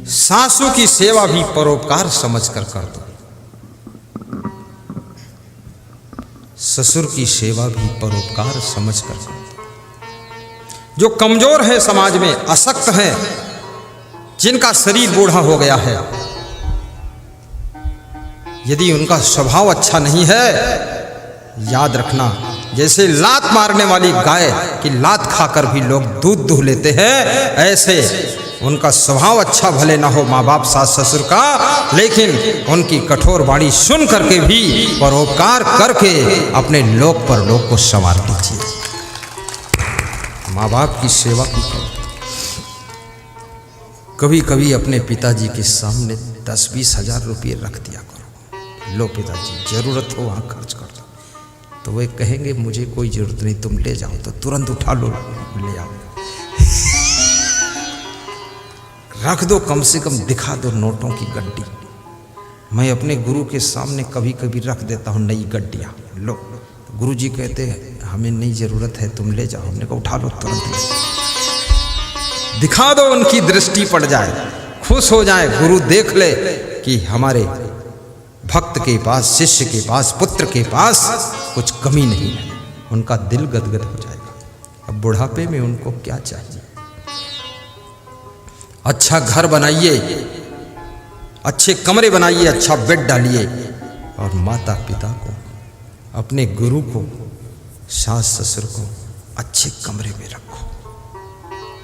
सासू की सेवा भी परोपकार समझकर कर दो, ससुर की सेवा भी परोपकार समझकर कर दो। जो कमजोर है समाज में, अशक्त हैं, जिनका शरीर बूढ़ा हो गया है, यदि उनका स्वभाव अच्छा नहीं है, याद रखना, जैसे लात मारने वाली गाय की लात खाकर भी लोग दूध दूह लेते हैं, ऐसे उनका स्वभाव अच्छा भले ना हो माँ बाप सास ससुर का, लेकिन उनकी कठोर वाणी सुन करके भी परोपकार करके अपने लोक पर लोक को संवार दीजिए। माँ बाप की सेवा की करो। कभी कभी अपने पिताजी के सामने 10-20 हजार रुपये रख दिया करो, लो पिताजी जरूरत हो वहाँ खर्च कर दो, तो वे कहेंगे मुझे कोई जरूरत नहीं, तुम ले जाओ, तो तुरंत उठा लो, ले आओ। रख दो, कम से कम दिखा दो नोटों की गड्डी। मैं अपने गुरु के सामने कभी कभी रख देता हूँ नई गड्डियाँ, लो। तो गुरु जी कहते हैं हमें नई ज़रूरत है, तुम ले जाओ। हमने कहा उठा लो, तुरंत ले जाओ। दिखा दो, उनकी दृष्टि पड़ जाए, खुश हो जाए, गुरु देख ले कि हमारे भक्त के पास, शिष्य के पास, पुत्र के पास कुछ कमी नहीं है, उनका दिल गदगद हो जाएगा। अब बुढ़ापे में उनको क्या चाहिए? अच्छा घर बनाइए, अच्छे कमरे बनाइए, अच्छा बेड डालिए, और माता पिता को, अपने गुरु को, सास ससुर को अच्छे कमरे में रखो,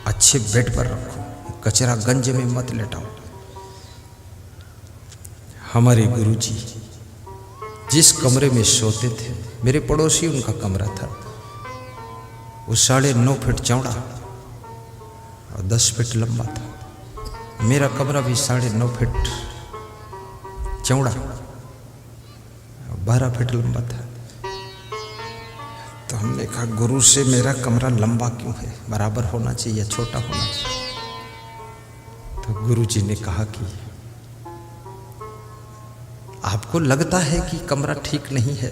अच्छे बेड पर रखो, कचरा गंज में मत लेटाओ। हमारे गुरु जी जिस कमरे में सोते थे, मेरे पड़ोसी उनका कमरा था, वो 9.5 फीट चौड़ा और 10 फीट लंबा था। मेरा कमरा भी 9.5 फीट चौड़ा 12 फीट लंबा था। तो हमने कहा गुरु से मेरा कमरा लंबा क्यों है, बराबर होना चाहिए या छोटा होना चाहिए? तो गुरु जी ने कहा कि आपको लगता है कि कमरा ठीक नहीं है,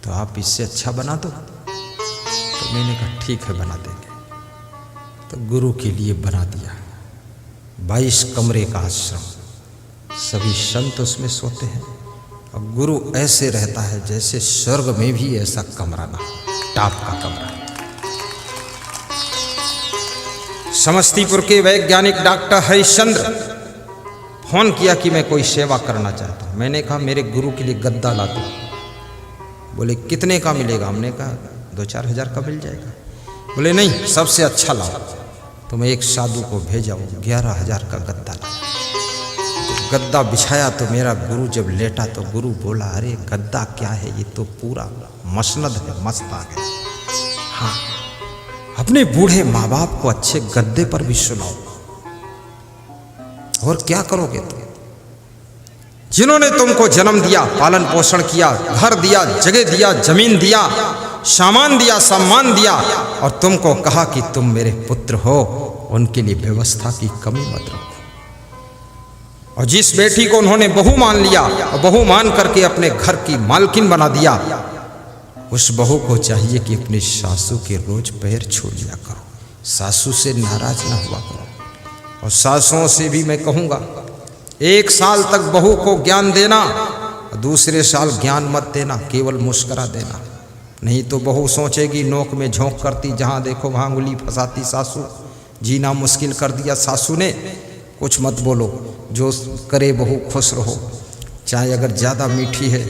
तो आप इससे अच्छा बना दो। तो मैंने कहा ठीक है, बना देंगे। तो गुरु के लिए बना दिया 22 कमरे का आश्रम, सभी संत उसमें सोते हैं, और गुरु ऐसे रहता है जैसे स्वर्ग में भी ऐसा कमरा ना हो, टॉप का कमरा। समस्तीपुर के वैज्ञानिक डॉक्टर हरिश्चंद्र फोन किया कि मैं कोई सेवा करना चाहता हूँ। मैंने कहा मेरे गुरु के लिए गद्दा ला दो। बोले कितने का मिलेगा? हमने कहा 2-4 हज़ार का मिल जाएगा। बोले नहीं, सबसे अच्छा लाओ। तो मैं एक साधु को भेजा, 11,000 का गद्दा लाया। गद्दा बिछाया तो मेरा गुरु जब लेटा तो गुरु बोला अरे गद्दा क्या है, ये तो पूरा मसनद है, मस्त आ गया। हाँ, अपने बूढ़े माँ बाप को अच्छे गद्दे पर भी सुनाओ, और क्या करोगे तुम? जिन्होंने तुमको जन्म दिया, पालन पोषण किया, घर दिया, जगह दिया, जमीन दिया, सामान दिया, सम्मान दिया, और तुमको कहा कि तुम मेरे पुत्र हो, उनके लिए व्यवस्था की कमी मत रखो। और जिस बेटी को उन्होंने बहू मान लिया और बहू मान करके अपने घर की मालकिन बना दिया, उस बहू को चाहिए कि अपनी सासू के रोज पैर छू लिया करो, सासू से नाराज ना हुआ करो। और सासों से भी मैं कहूँगा 1 साल तक बहू को ज्ञान देना, दूसरे साल ज्ञान मत देना, केवल मुस्करा देना। नहीं तो बहू सोचेगी नोक में झोंक करती, जहाँ देखो वहाँ उंगली फंसाती सासू, जीना मुश्किल कर दिया सासू ने। कुछ मत बोलो, जो करे बहू खुश रहो। चाहे अगर ज़्यादा मीठी है,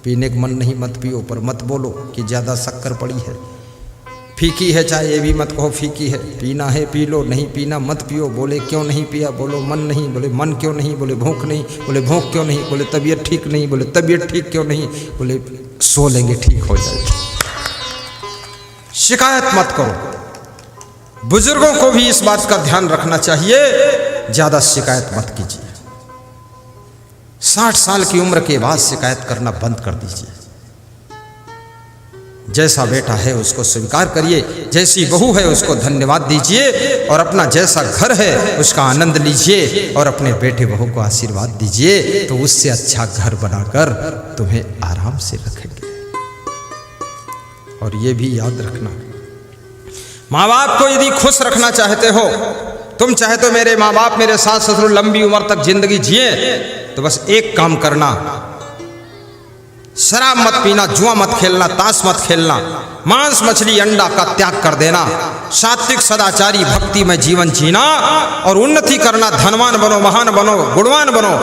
पीने का मन नहीं मत पियो, पर मत बोलो कि ज़्यादा शक्कर पड़ी है। फीकी है चाहे ये भी मत कहो फीकी है, पीना है पी लो, नहीं पीना मत पियो। बोले क्यों नहीं पिया? बोलो मन नहीं। बोले मन क्यों नहीं? बोले भूख नहीं। बोले भूख क्यों नहीं? बोले तबीयत ठीक नहीं। बोले तबीयत ठीक क्यों नहीं? बोले सो लेंगे, ठीक हो जाएगी। शिकायत मत करो। बुजुर्गों को भी इस बात का ध्यान रखना चाहिए, ज्यादा शिकायत मत कीजिए। 60 साल की उम्र के बाद शिकायत करना बंद कर दीजिए। जैसा बेटा है उसको स्वीकार करिए, जैसी बहू है उसको धन्यवाद दीजिए, और अपना जैसा घर है उसका आनंद लीजिए, और अपने बेटे बहू को आशीर्वाद दीजिए, तो उससे अच्छा घर बनाकर तुम्हें आराम से रखेंगे। और ये भी याद रखना, माँ बाप को यदि खुश रखना चाहते हो तुम चाहे तो मेरे माँ बाप, मेरे सास ससुर लंबी उम्र तक जिंदगी जिए, तो बस एक काम करना, शराब मत पीना, जुआ मत खेलना, ताश मत खेलना, मांस मछली अंडा का त्याग कर देना, सात्विक सदाचारी भक्ति में जीवन जीना और उन्नति करना, धनवान बनो, महान बनो, गुणवान बनो,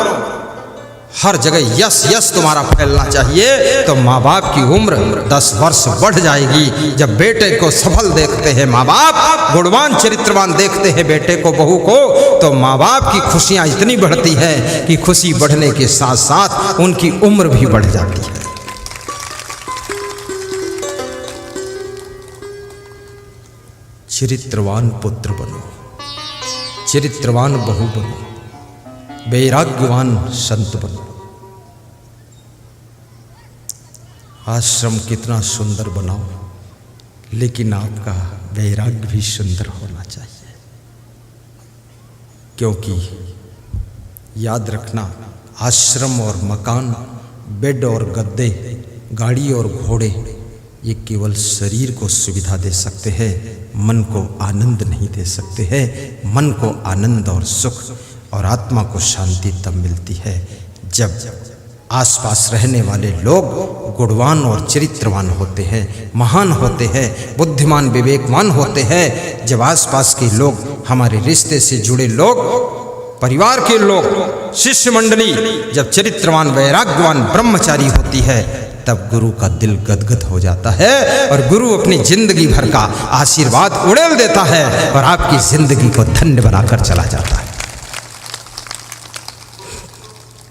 हर जगह यश यश तुम्हारा फैलना चाहिए। तो माँ बाप की उम्र 10 वर्ष बढ़ जाएगी। जब बेटे को सफल देखते हैं माँ बाप, गुणवान चरित्रवान देखते हैं बेटे को, बहू को, तो माँ बाप की खुशियाँ इतनी बढ़ती है कि खुशी बढ़ने के साथ साथ उनकी उम्र भी बढ़ जाती है। चरित्रवान पुत्र बनो, चरित्रवान बहू बनो, वैराग्यवान संत बनो। आश्रम कितना सुंदर बनाओ, लेकिन आपका वैराग्य भी सुंदर होना चाहिए। क्योंकि याद रखना, आश्रम और मकान, बेड और गद्दे, गाड़ी और घोड़े, ये केवल शरीर को सुविधा दे सकते हैं, मन को आनंद नहीं दे सकते हैं। मन को आनंद और सुख और आत्मा को शांति तब मिलती है जब आसपास रहने वाले लोग गुणवान और चरित्रवान होते हैं, महान होते हैं, बुद्धिमान विवेकवान होते हैं। जब आसपास के लोग, हमारे रिश्ते से जुड़े लोग, परिवार के लोग, शिष्य मंडली जब चरित्रवान वैराग्यवान ब्रह्मचारी होती है, तब गुरु का दिल गदगद हो जाता है और गुरु अपनी जिंदगी भर का आशीर्वाद उड़ेल देता है और आपकी जिंदगी को धन्य बनाकर चला जाता है।